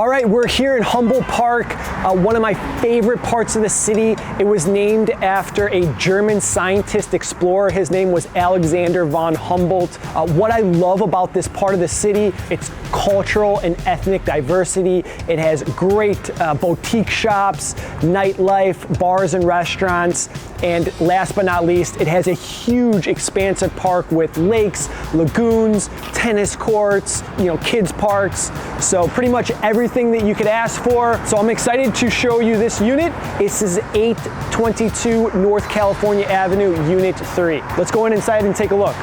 All right, we're here in Humboldt Park, one of my favorite parts of the city. It was named after a German scientist explorer. His name was Alexander von Humboldt. What I love about this part of the city, it's cultural and ethnic diversity. It has great boutique shops, nightlife, bars and restaurants, and last but not least, it has a huge expansive park with lakes, lagoons, tennis courts, kids parks. So pretty much everything that you could ask for. So I'm excited to show you this unit. This is 822 North California Avenue, Unit 3. Let's go inside and take a look.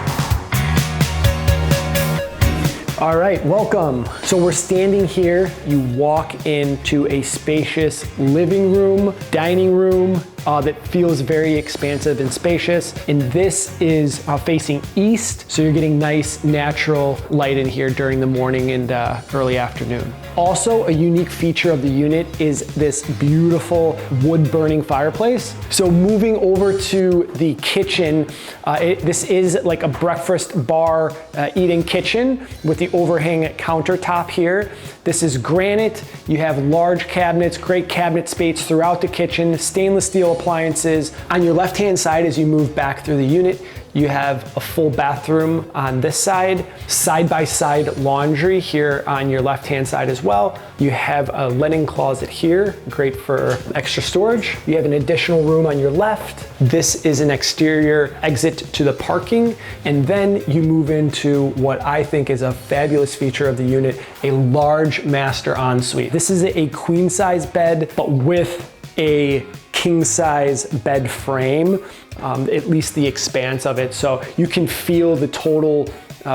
All right, welcome. So we're standing here. You walk into a spacious living room, dining room, that feels very expansive and spacious. And this is facing east, so you're getting nice natural light in here during the morning and early afternoon. Also, a unique feature of the unit is this beautiful wood burning fireplace. So moving over to the kitchen, this is like a breakfast bar eating kitchen with the overhang countertop here. This is granite. You have large cabinets, great cabinet space throughout the kitchen, stainless steel appliances. On your left-hand side, as you move back through the unit, you have a full bathroom on this side-by-side laundry here on your left-hand side as well. You have a linen closet here, great for extra storage. You have an additional room on your left. This is an exterior exit to the parking, and then you move into what I think is a fabulous feature of the unit, a large master ensuite. This is a queen-size bed, but with a king-size bed frame, at least the expanse of it. So you can feel the total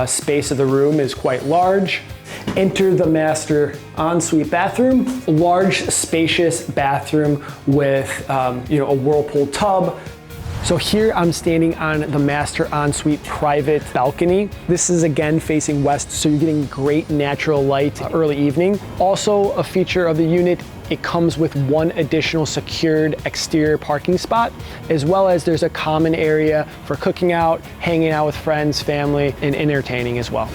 space of the room is quite large. Enter the master ensuite bathroom, large spacious bathroom with a whirlpool tub. So here I'm standing on the master ensuite private balcony. This is again facing west, so you're getting great natural light early evening. Also a feature of the unit, it comes with one additional secured exterior parking spot, as well as there's a common area for cooking out, hanging out with friends, family, and entertaining as well.